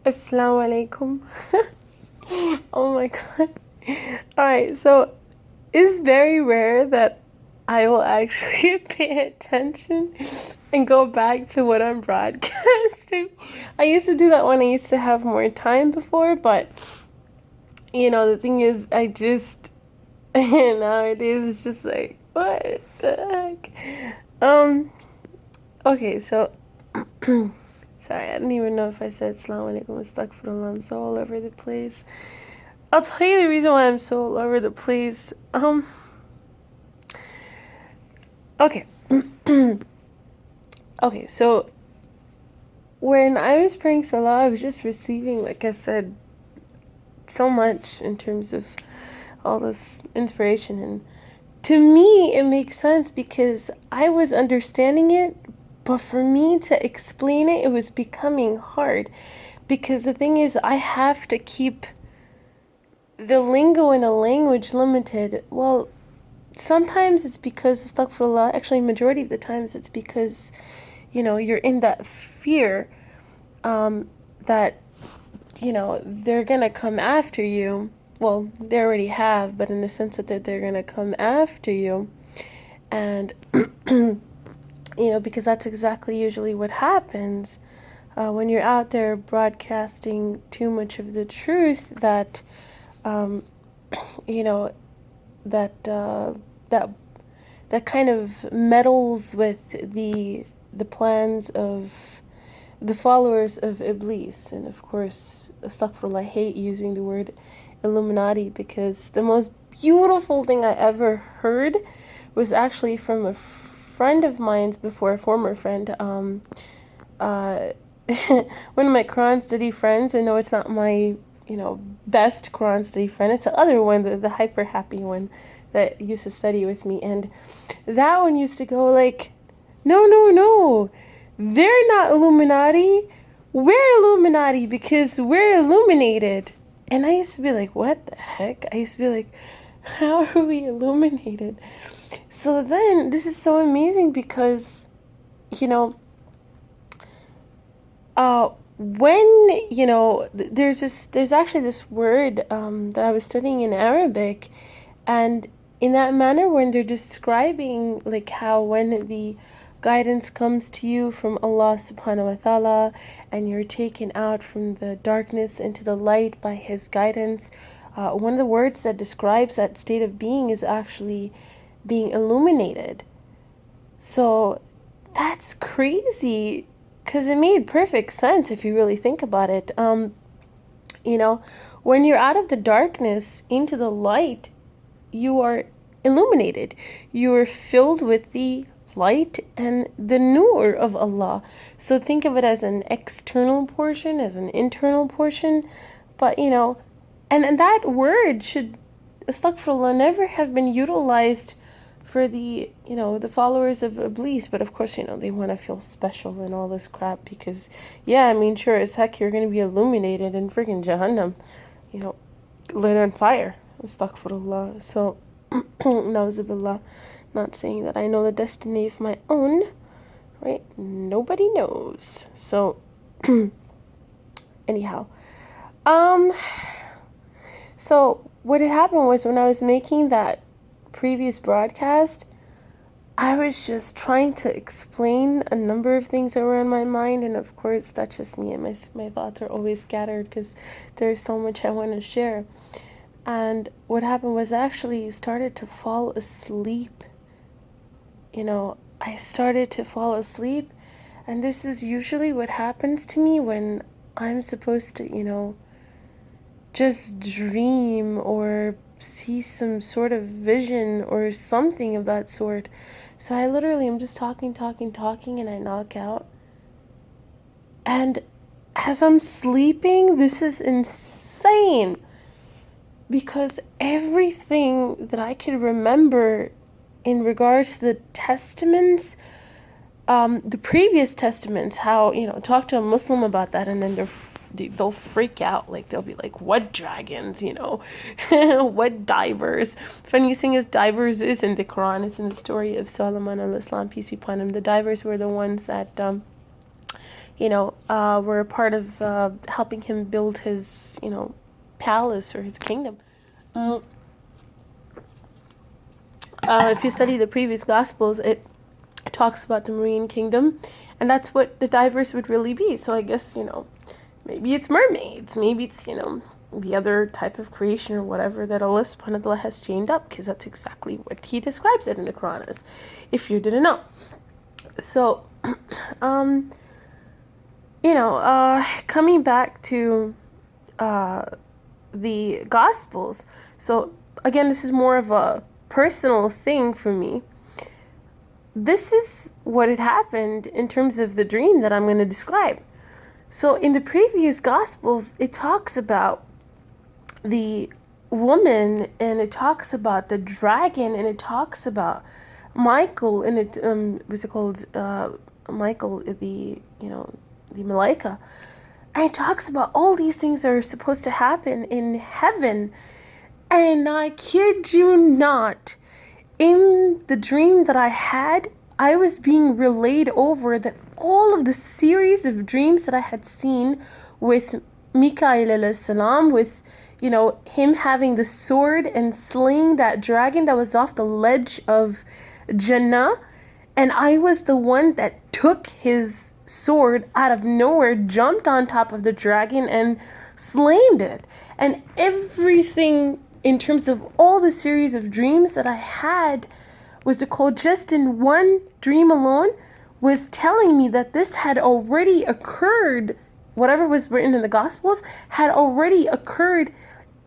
Assalamu alaikum. Oh my god. Alright, so it's very rare that I will actually pay attention and go back to what I'm broadcasting. I used to do that when I used to have more time before, but the thing is, I just nowadays it's just like, what the heck? Okay, so sorry, I don't even know if I said Assalamu alaikum, astaghfirullah. I'm so all over the place. I'll tell you the reason why I'm so all over the place. Okay. Okay, so when I was praying Salah, I was just receiving, like I said, so much in terms of all this inspiration. And to me, it makes sense because I was understanding it, but for me to explain it, it was becoming hard. Because the thing is, I have to keep the lingo in a language limited. Well, sometimes it's because, astaghfirullah, actually majority of the times it's because, you're in that fear that, they're going to come after you. Well, they already have, but in the sense that they're going to come after you. And, because that's exactly usually what happens when you're out there broadcasting too much of the truth that, that kind of meddles with the plans of the followers of Iblis. And of course, astaghfirullah, I hate using the word Illuminati because the most beautiful thing I ever heard was actually from a friend of mine's before, a former friend, one of my Quran study friends. I know it's not my best Quran study friend. It's the other one, the hyper happy one that used to study with me. And that one used to go like, no, they're not Illuminati. We're Illuminati because we're illuminated. And I used to be like, what the heck? I used to be like, how are we illuminated? So then this is so amazing because, when there's actually this word that I was studying in Arabic, and in that manner when they're describing like how when the guidance comes to you from Allah subhanahu wa ta'ala and you're taken out from the darkness into the light by his guidance, one of the words that describes that state of being is actually being illuminated. So that's crazy. Because it made perfect sense if you really think about it. When you're out of the darkness into the light, you are illuminated. You are filled with the light and the nur of Allah. So think of it as an external portion, as an internal portion. But, and that word should, astaghfirullah, never have been utilized for the followers of Iblis. But of course, they want to feel special and all this crap because, sure as heck, you're going to be illuminated in freaking Jahannam, lit on fire. Astaghfirullah. So, Nauzubillah, not saying that I know the destiny of my own, right? Nobody knows. So, anyhow, so what had happened was when I was making that previous broadcast, I was just trying to explain a number of things that were in my mind, and of course that's just me, and my thoughts are always scattered because there's so much I want to share. And what happened was I actually started to fall asleep. I started to fall asleep, and this is usually what happens to me when I'm supposed to just dream or see some sort of vision or something of that sort. So I literally am just talking, and I knock out. And as I'm sleeping, this is insane because everything that I could remember in regards to the testaments, the previous testaments, how, talk to a Muslim about that and then they'll freak out. Like they'll be like, what dragons, what divers. Funny thing is, divers is in the Quran. It's in the story of Solomon al-Islam, peace be upon him. The divers were the ones that were a part of helping him build his, palace or his kingdom. Mm. If you study the previous Gospels, it talks about the marine kingdom, and that's what the diverse would really be. So I guess, maybe it's mermaids, maybe it's, the other type of creation or whatever that Allah subhanahu wa ta'ala has chained up, because that's exactly what he describes it in the Quran as, if you didn't know. So, coming back to the Gospels, so again, this is more of a personal thing for me. This is what had happened in terms of the dream that I'm going to describe. So in the previous Gospels, it talks about the woman, and it talks about the dragon, and it talks about Michael, and it what's it called? Michael, the Malaika, and it talks about all these things that are supposed to happen in heaven. And I kid you not, in the dream that I had, I was being relayed over that all of the series of dreams that I had seen with Mikael alayhi salam, with him having the sword and slaying that dragon that was off the ledge of Jannah, and I was the one that took his sword out of nowhere, jumped on top of the dragon and slayed it. And everything in terms of all the series of dreams that I had was called, just in one dream alone, was telling me that this had already occurred. Whatever was written in the Gospels had already occurred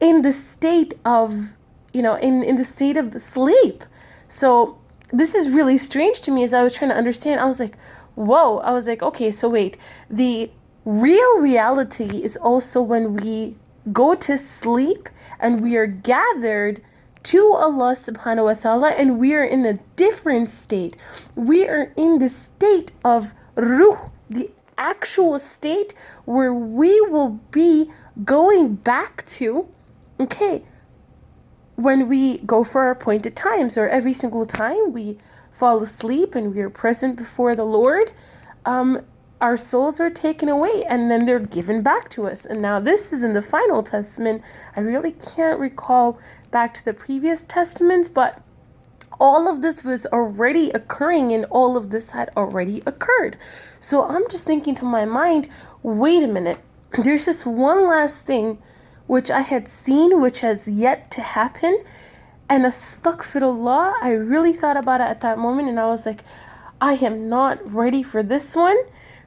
in the state of, in the state of sleep. So this is really strange to me. As I was trying to understand, I was like, whoa. I was like, okay, so wait, the real reality is also when we go to sleep and we are gathered to Allah subhanahu wa ta'ala, and we are in a different state. We are in the state of ruh, the actual state where we will be going back to, when we go for our appointed times, or every single time we fall asleep and we are present before the Lord, our souls are taken away and then they're given back to us. And now this is in the final testament. I really can't recall back to the previous testaments, but all of this was already occurring, and all of this had already occurred. So I'm just thinking to my mind, wait a minute, there's just one last thing which I had seen, which has yet to happen. And astaghfirullah, I really thought about it at that moment, and I was like, I am not ready for this one,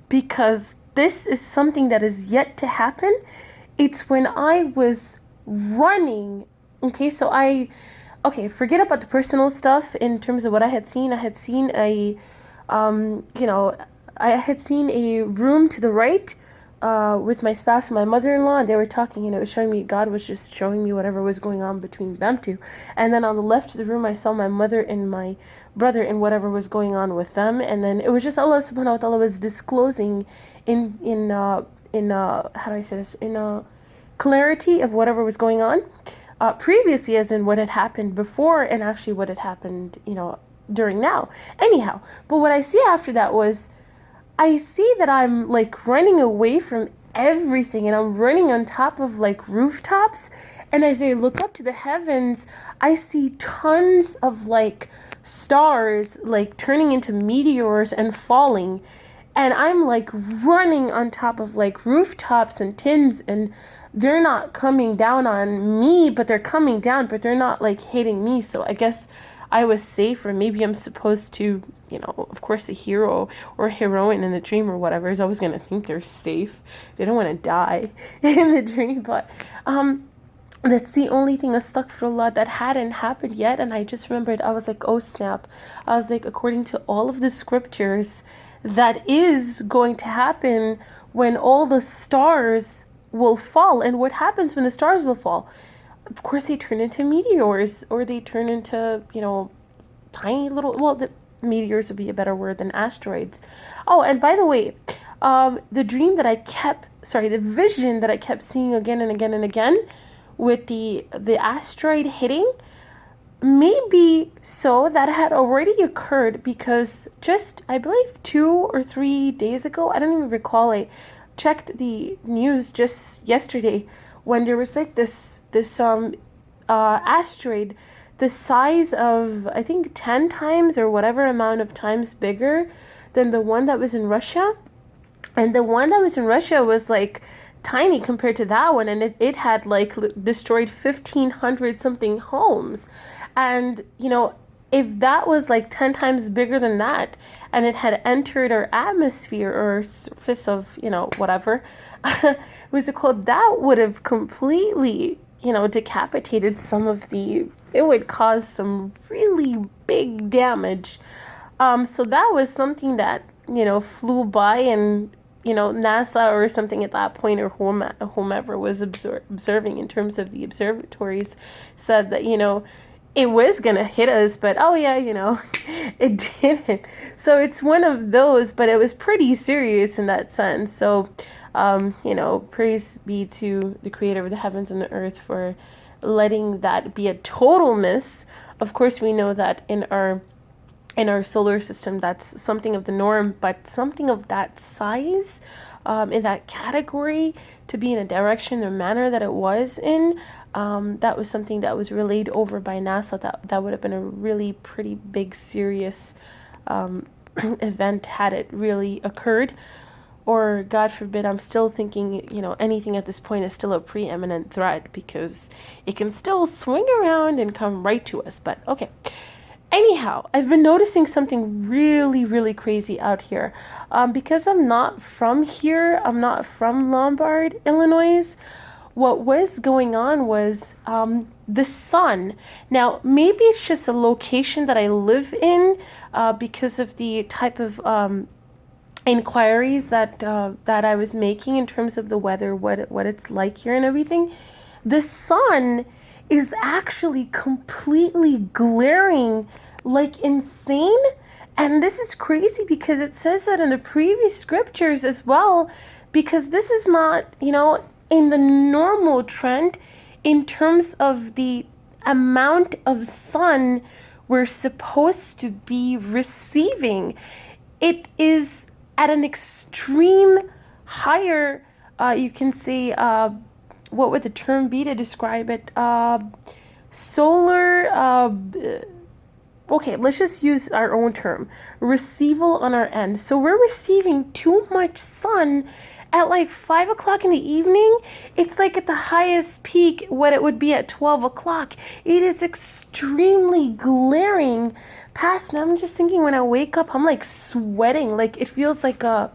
because this is something that is yet to happen. It's when I was running. Forget about the personal stuff in terms of what I had seen. I had seen I had seen a room to the right with my spouse and my mother-in-law, and they were talking, it was showing me, God was just showing me whatever was going on between them two. And then on the left of the room, I saw my mother and my brother and whatever was going on with them. And then it was just Allah subhanahu wa ta'ala was disclosing in how do I say this, in clarity of whatever was going on previously, as in what had happened before, and actually what had happened during now. Anyhow, but what I see after that was, I see that I'm like running away from everything, and I'm running on top of like rooftops, and as I look up to the heavens, I see tons of like stars like turning into meteors and falling, and I'm like running on top of like rooftops and tins, and they're not coming down on me, but they're coming down, but they're not like hitting me. So I guess I was safe, or maybe I'm supposed to, of course, the hero or heroine in the dream or whatever is always going to think they're safe. They don't want to die in the dream, but that's the only thing, astaghfirullah, that hadn't happened yet. And I just remembered, I was like, oh snap. I was like, according to all of the scriptures, that is going to happen when all the stars will fall. And what happens when the stars will fall? Of course, they turn into meteors, or they turn into, tiny little, well, the meteors would be a better word than asteroids. Oh, and by the way, the vision that I kept seeing again and again and again with the asteroid hitting, maybe so that had already occurred because just, I believe, 2 or 3 days ago, I don't even recall, I checked the news just yesterday when there was like this asteroid the size of, I think, 10 times or whatever amount of times bigger than the one that was in Russia. And the one that was in Russia was like tiny compared to that one, and it had like destroyed 1,500 something homes. And if that was like 10 times bigger than that, and it had entered our atmosphere or surface of whatever was it called, that would have completely decapitated some of the, it would cause some really big damage. So that was something that flew by, and NASA or something at that point, or whomever was observing in terms of the observatories, said that it was gonna hit us, but oh yeah, it didn't. So it's one of those, but it was pretty serious in that sense. So praise be to the creator of the heavens and the earth for letting that be a total miss. Of course, we know that in our solar system, that's something of the norm, but something of that size, in that category, to be in a direction or manner that it was in, that was something that was relayed over by NASA. That would have been a really pretty big, serious event had it really occurred. Or, God forbid, I'm still thinking, anything at this point is still a preeminent threat because it can still swing around and come right to us. But, okay. Anyhow, I've been noticing something really, really crazy out here. Because I'm not from here, I'm not from Lombard, Illinois, what was going on was the sun. Now, maybe it's just a location that I live in because of the type of inquiries that I was making in terms of the weather, what it's like here and everything. The sun is actually completely glaring like insane. And this is crazy because it says that in the previous scriptures as well, because this is not, in the normal trend in terms of the amount of sun we're supposed to be receiving. It is at an extreme higher, you can say, what would the term be to describe it? Solar, okay, let's just use our own term. Receival on our end. So we're receiving too much sun at like 5 o'clock in the evening. It's like at the highest peak what it would be at 12 o'clock. It is extremely glaring past. And I'm just thinking, when I wake up, I'm like sweating. Like it feels like a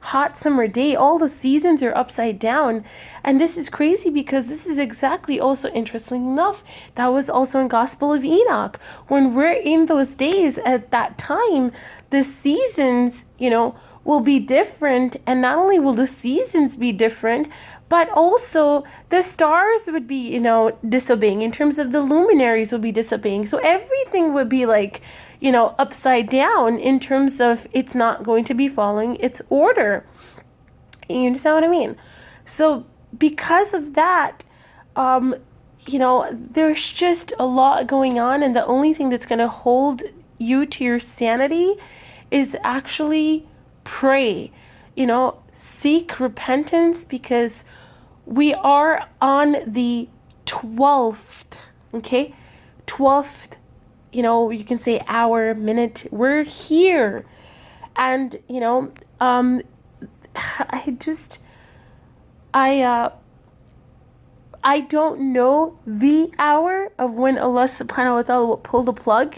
hot summer day. All the seasons are upside down. And this is crazy because this is exactly also, interesting enough, that was also in Gospel of Enoch. When we're in those days at that time, the seasons, will be different. And not only will the seasons be different, but also the stars would be, disobeying. In terms of the luminaries would be disobeying. So everything would be like, upside down in terms of it's not going to be following its order. You understand what I mean? So because of that, there's just a lot going on. And the only thing that's going to hold you to your sanity is actually pray, seek repentance, because we are on the 12th, okay? 12th, you can say hour, minute, we're here. And, I don't know the hour of when Allah subhanahu wa ta'ala will pull the plug.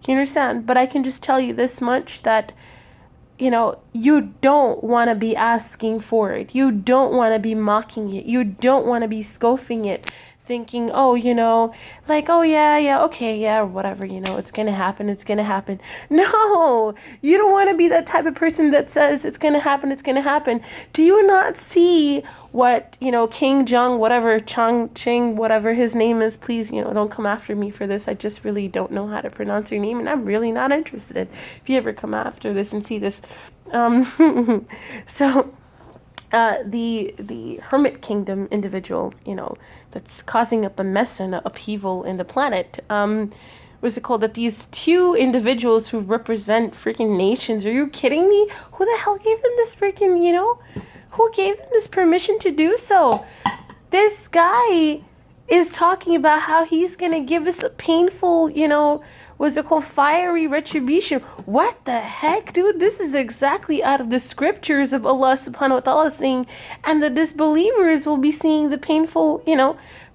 You understand? But I can just tell you this much, that you don't want to be asking for it. You don't want to be mocking it. You don't want to be scoffing it, thinking, oh, like, oh, yeah, okay, yeah, whatever, it's going to happen. It's going to happen. No, you don't want to be that type of person that says it's going to happen. It's going to happen. Do you not see what, King Jung, whatever, Ching, whatever his name is, please, don't come after me for this. I just really don't know how to pronounce your name, and I'm really not interested if you ever come after this and see this. So the Hermit Kingdom individual, that's causing up a mess and upheaval in the planet. What's it called? That these two individuals who represent freaking nations. Are you kidding me? Who the hell gave them this freaking, who gave them this permission to do so? This guy is talking about how he's gonna give us a painful, what's it called, fiery retribution. What the heck, dude? This is exactly out of the scriptures of Allah subhanahu wa ta'ala saying, and the disbelievers will be seeing the painful,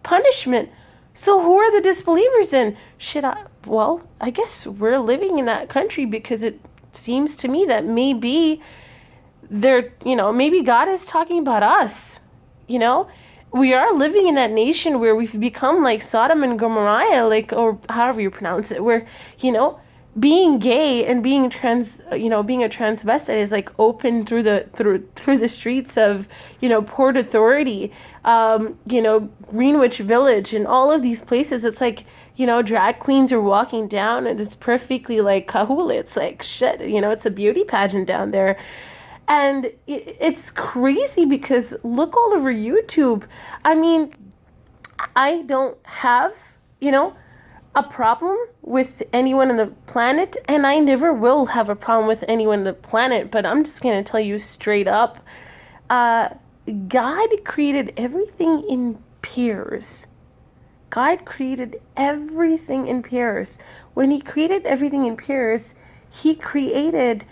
punishment. So who are the disbelievers in? I guess we're living in that country, because it seems to me that maybe maybe God is talking about us, We are living in that nation where we've become like Sodom and Gomorrah, or however you pronounce it, where, being gay and being a transvestite is like open through the streets of, Port Authority, Greenwich Village, and all of these places. It's like, drag queens are walking down, and it's perfectly like kahula. It's like shit, it's a beauty pageant down there. And it's crazy, because look all over YouTube. I mean, I don't have, a problem with anyone on the planet, and I never will have a problem with anyone on the planet, but I'm just going to tell you straight up, God created everything in pairs. God created everything in pairs. When he created everything in pairs, he created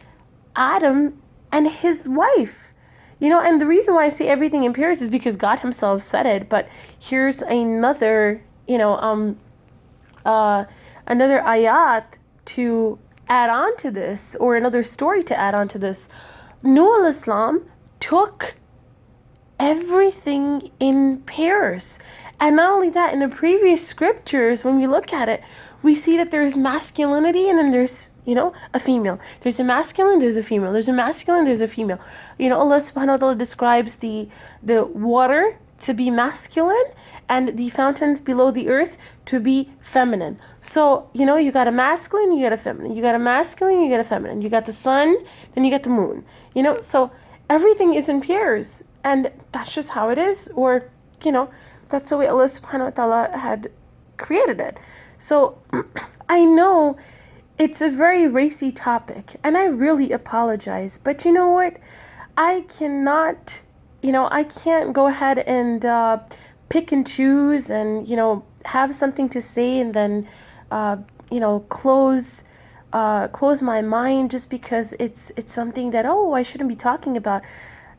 Adam and his wife. And the reason why I say everything in pairs is because God himself said it. But here's another, another ayat to add on to this, or another story to add on to this. Nuh al-Islam took everything in pairs. And not only that, in the previous scriptures, when we look at it, we see that there's masculinity, and then there's, a female. There's a masculine, there's a female. There's a masculine, there's a female. Allah subhanahu wa ta'ala describes the water to be masculine, and the fountains below the earth to be feminine. So, you got a masculine, you got a feminine. You got a masculine, you got a feminine. You got the sun, then you got the moon. So everything is in pairs. And that's just how it is. Or, that's the way Allah subhanahu wa ta'ala had created it. So I know it's a very racy topic, and I really apologize. But you know what? I cannot, I can't go ahead and pick and choose and, have something to say and then, close my mind just because it's something that, I shouldn't be talking about.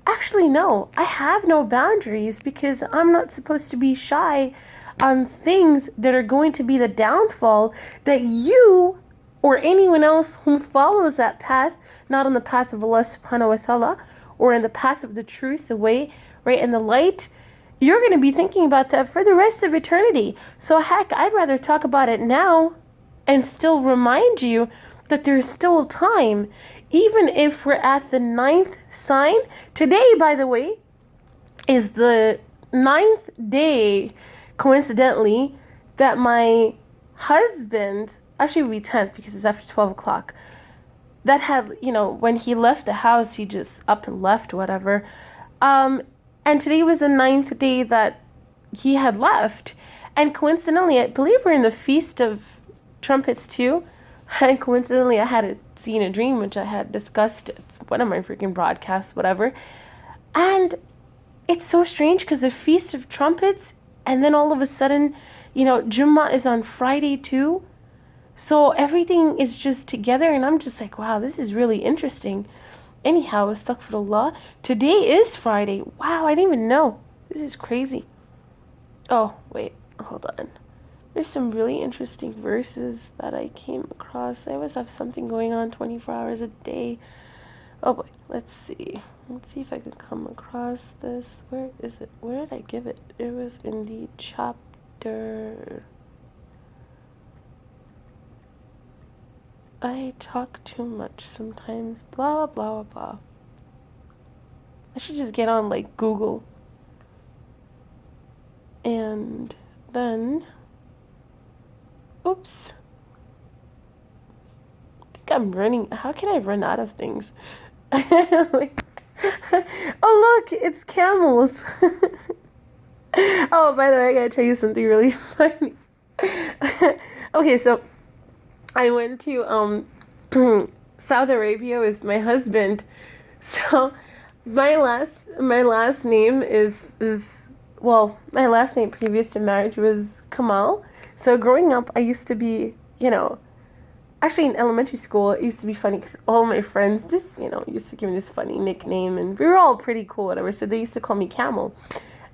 Actually, no, I have no boundaries, because I'm not supposed to be shy on things that are going to be the downfall that you or anyone else who follows that path, not on the path of Allah subhanahu wa ta'ala, or in the path of the truth, the way, right, and the light, you're going to be thinking about that for the rest of eternity. So heck, I'd rather talk about it now and still remind you that there's still time. Even if we're at the 9th sign. Today, by the way, is the 9th day, coincidentally, that my husband, actually it would be 10th because it's after 12 o'clock, that had, when he left the house, he just up and left, whatever. And today was the 9th day that he had left. And coincidentally, I believe we're in the Feast of Trumpets too. And coincidentally, I had seen a dream, which I had discussed. It's one of my freaking broadcasts, whatever. And it's so strange, because the Feast of Trumpets, and then all of a sudden, Jummah is on Friday too. So everything is just together, and I'm just like, wow, this is really interesting. Anyhow, astaghfirullah. Today is Friday. Wow, I didn't even know. This is crazy. Oh, wait, hold on. There's some really interesting verses that I came across. I always have something going on 24 hours a day. Oh boy, let's see. Let's see if I can come across this. Where is it? Where did I give it? It was in the chapter. I talk too much sometimes. Blah, blah, blah, blah. I should just get on like Google. And then... Oops. I think I'm running. How can I run out of things? Oh, look, it's camels. Oh, by the way, I gotta tell you something really funny. Okay, so I went to Saudi Arabia with my husband. So my last name is well, my last name previous to marriage was Kamal. So growing up, I used to be, actually in elementary school, it used to be funny because all my friends just, used to give me this funny nickname, and we were all pretty cool, whatever. So they used to call me Camel.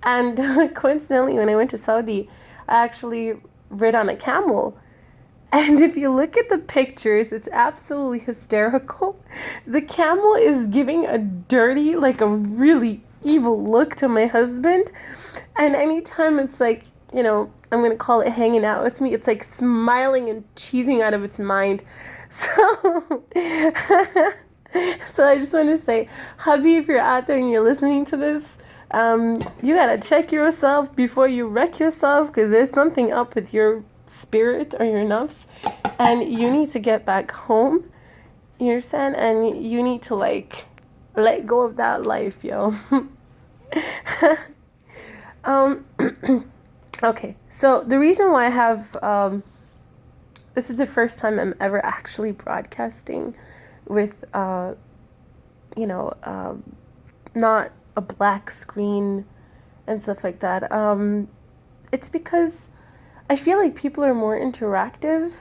And coincidentally, when I went to Saudi, I actually rid on a camel. And if you look at the pictures, it's absolutely hysterical. The camel is giving a dirty, like a really evil look to my husband. And anytime it's like, I'm going to call it hanging out with me, it's like smiling and cheesing out of its mind. So, so I just want to say, hubby, if you're out there and you're listening to this, you got to check yourself before you wreck yourself, because there's something up with your spirit or your nafs, and you need to get back home, you understand, and you need to like let go of that life, yo. Okay, so the reason why I have this is the first time I'm ever actually broadcasting with not a black screen and stuff like that. It's because I feel like people are more interactive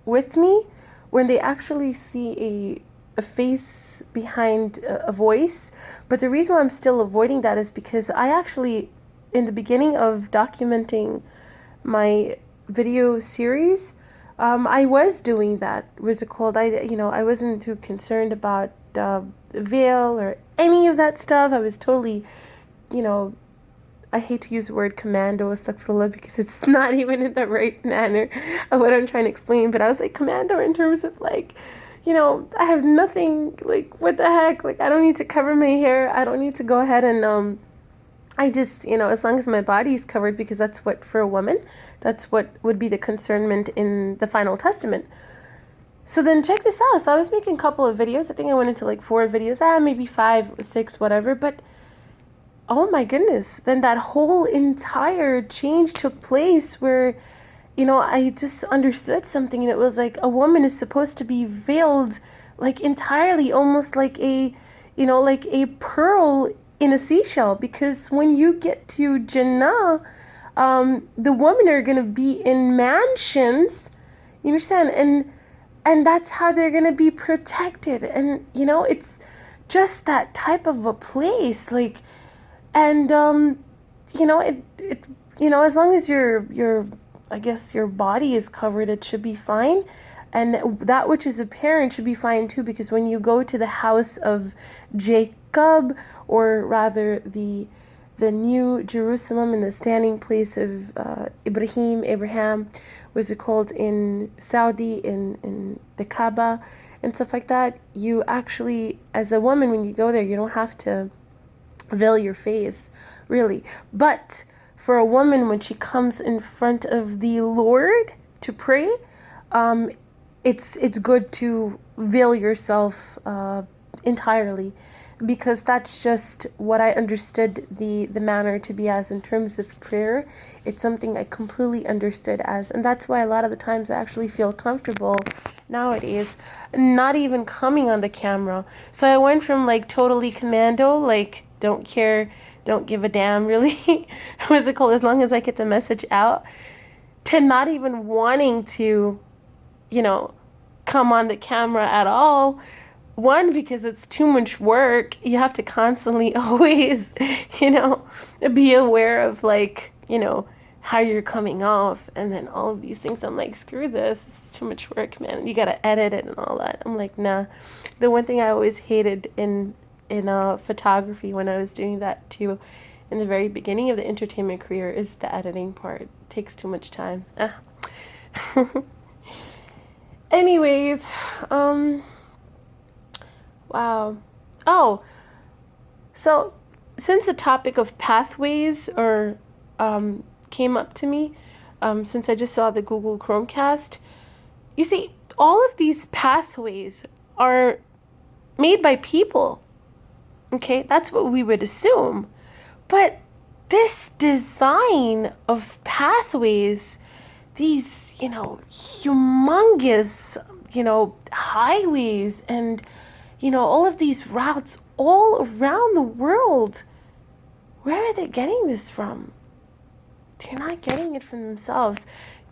with me when they actually see a face behind a voice. But the reason why I'm still avoiding that is because I actually, in the beginning of documenting my video series, I was doing that. What's it called? I wasn't too concerned about veil or any of that stuff. I was totally, I hate to use the word commando, astaghfirullah, because it's not even in the right manner of what I'm trying to explain. But I was like commando in terms of like, I have nothing, like, what the heck? Like, I don't need to cover my hair. I don't need to go ahead and, I just, as long as my body is covered, because that's what, for a woman, that's what would be the concernment in the Final Testament. So then check this out. So I was making a couple of videos. I think I went into like 4 videos, maybe 5, 6, whatever. But oh my goodness, then that whole entire change took place where, I just understood something. And it was like a woman is supposed to be veiled like entirely, almost like like a pearl in a seashell. Because when you get to Jannah, the women are going to be in mansions, you understand? And that's how they're going to be protected. And, it's just that type of a place. Like, and, as long as your I guess your body is covered, it should be fine. And that which is apparent should be fine too, because when you go to the house of Jacob, or rather the new Jerusalem, in the standing place of Abraham, was it called in Saudi, in the Kaaba and stuff like that, you actually, as a woman, when you go there, you don't have to veil your face, really. But for a woman, when she comes in front of the Lord to pray, it's good to veil yourself entirely, because that's just what I understood the manner to be as in terms of prayer. It's something I completely understood as, and that's why a lot of the times I actually feel comfortable nowadays not even coming on the camera. So I went from like totally commando, like don't care, don't give a damn, really, what's it called, as long as I get the message out, to not even wanting to, come on the camera at all. One, because it's too much work. You have to constantly always, be aware of like, how you're coming off, and then all of these things. I'm like, screw this. It's too much work, man. You got to edit it and all that. I'm like, nah. The one thing I always hated in photography when I was doing that too, in the very beginning of the entertainment career, is the editing part. It takes too much time. Anyways, wow. Oh, so since the topic of pathways came up to me, since I just saw the Google Chromecast, you see, all of these pathways are made by people. Okay, that's what we would assume. But this design of pathways, these, humongous, highways and, all of these routes all around the world, where are they getting this from? They're not getting it from themselves.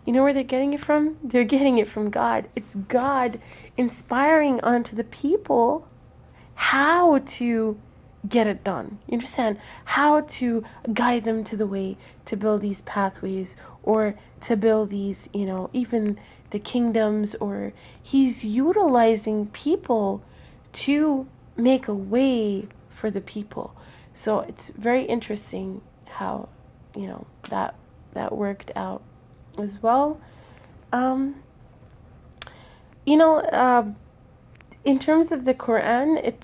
You know where they're getting it from? They're getting it from God. It's God inspiring onto the people how to get it done. You understand? How to guide them to the way to build these pathways or to build these, even the kingdoms, or he's utilizing people to make a way for the people. So it's very interesting how, that worked out as well. In terms of the Quran,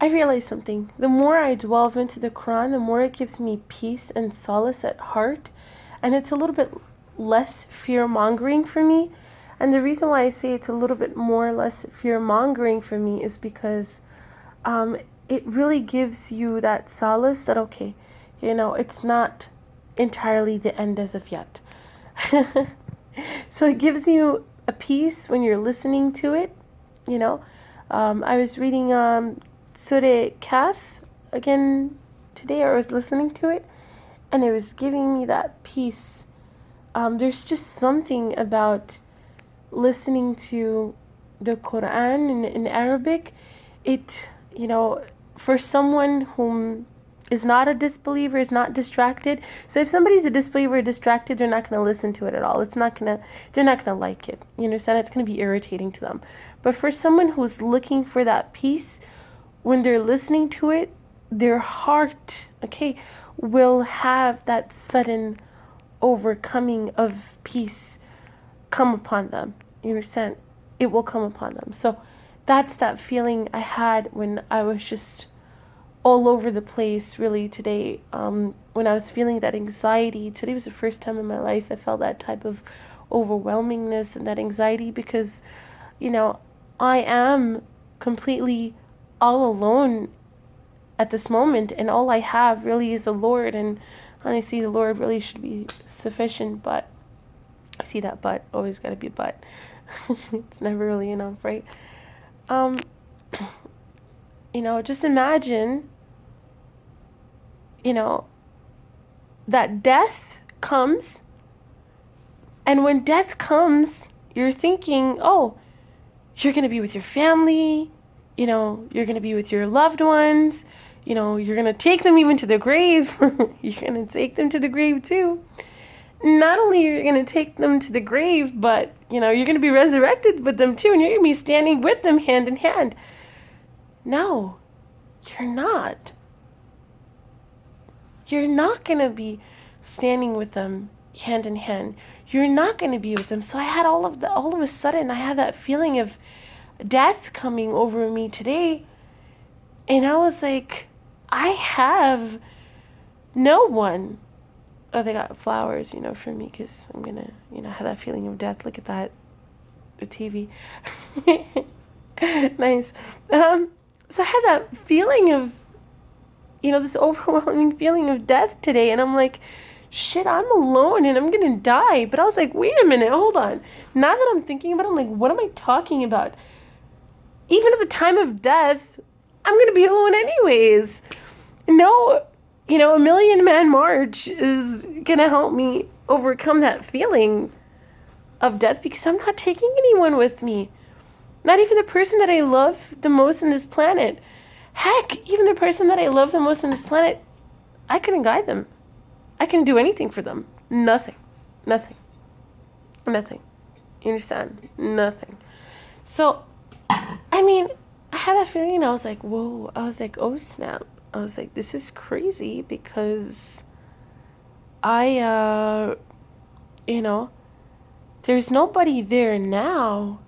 I realize something. The more I delve into the Quran, the more it gives me peace and solace at heart. And it's a little bit less fear-mongering for me. And the reason why I say it's a little bit more or less fear-mongering for me is because it really gives you that solace that, okay, it's not entirely the end as of yet. So it gives you a peace when you're listening to it, I was reading Surah Kaf again today, or I was listening to it, and it was giving me that peace. There's just something about listening to the Quran in Arabic. It, for someone whom is not a disbeliever, is not distracted. So if somebody's a disbeliever or distracted, they're not going to listen to it at all. They're not going to like it. You understand? It's going to be irritating to them. But for someone who's looking for that peace, when they're listening to it, their heart, will have that sudden overcoming of peace come upon them. You understand? It will come upon them. So that's that feeling I had when I was just all over the place really today. When I was feeling that anxiety, today was the first time in my life I felt that type of overwhelmingness and that anxiety because, I am completely all alone at this moment, and all I have really is the Lord, and honestly the Lord really should be sufficient, but I see that but, always gotta be a but. It's never really enough, right? Just imagine, that death comes, and when death comes, you're thinking, oh, you're going to be with your family, you're going to be with your loved ones, you're going to take them even to the grave. You're going to take them to the grave too. Not only are you going to take them to the grave, but, you're going to be resurrected with them too, and you're going to be standing with them hand in hand. No, you're not. You're not going to be standing with them hand in hand. You're not going to be with them. So I had all of a sudden, I had that feeling of death coming over me today. And I was like, I have no one. Oh, they got flowers, for me, because I'm going to, have that feeling of death. Look at that, the TV. Nice. So I had that feeling of, this overwhelming feeling of death today. And I'm like, shit, I'm alone and I'm going to die. But I was like, wait a minute, hold on. Now that I'm thinking about it, I'm like, what am I talking about? Even at the time of death, I'm going to be alone anyways. No, a million-man march is going to help me overcome that feeling of death because I'm not taking anyone with me. Not even the person that I love the most on this planet. Heck, even the person that I love the most on this planet, I couldn't guide them. I couldn't do anything for them. Nothing. You understand? Nothing. So, I had that feeling and I was like, whoa. I was like, oh snap. I was like, this is crazy because there's nobody there now,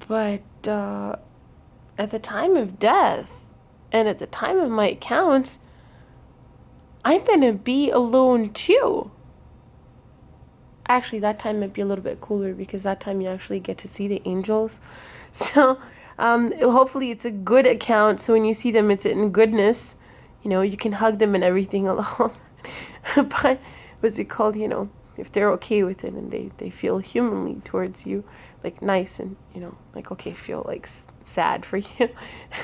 but at the time of death and at the time of my accounts, I'm going to be alone too. Actually, that time might be a little bit cooler because that time you actually get to see the angels. So Hopefully it's a good account, so when you see them, it's in goodness. You know, you can hug them and everything along. But what's it called? You know, if they're okay with it and they feel humanly towards you, like nice and, you know, like, okay, feel like sad for you.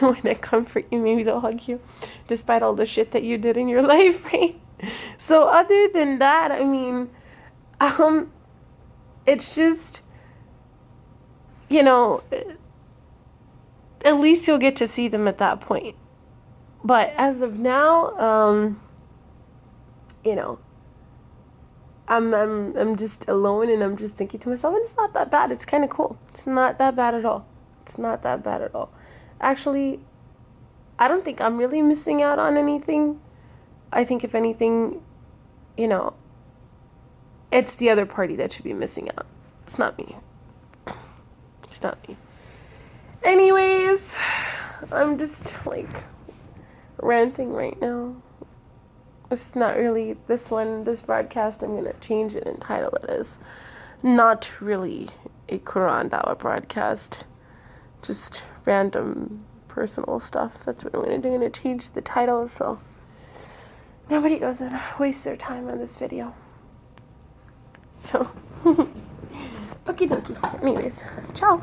When they comfort you, maybe they'll hug you despite all the shit that you did in your life, right? So other than that, I mean, it's just, you know, at least you'll get to see them at that point. But as of now, you know, I'm just alone and I'm just thinking to myself, and it's not that bad. It's kind of cool. It's not that bad at all. It's not that bad at all. Actually, I don't think I'm really missing out on anything. I think if anything, you know, it's the other party that should be missing out. It's not me. It's not me. Anyways, I'm just like ranting right now. It's not really this broadcast. I'm going to change it and title it as not really a Quran Dawah broadcast. Just random personal stuff. That's what I'm going to do. I'm going to change the title so nobody goes and wastes their time on this video. So, okie dokie. Anyways, ciao.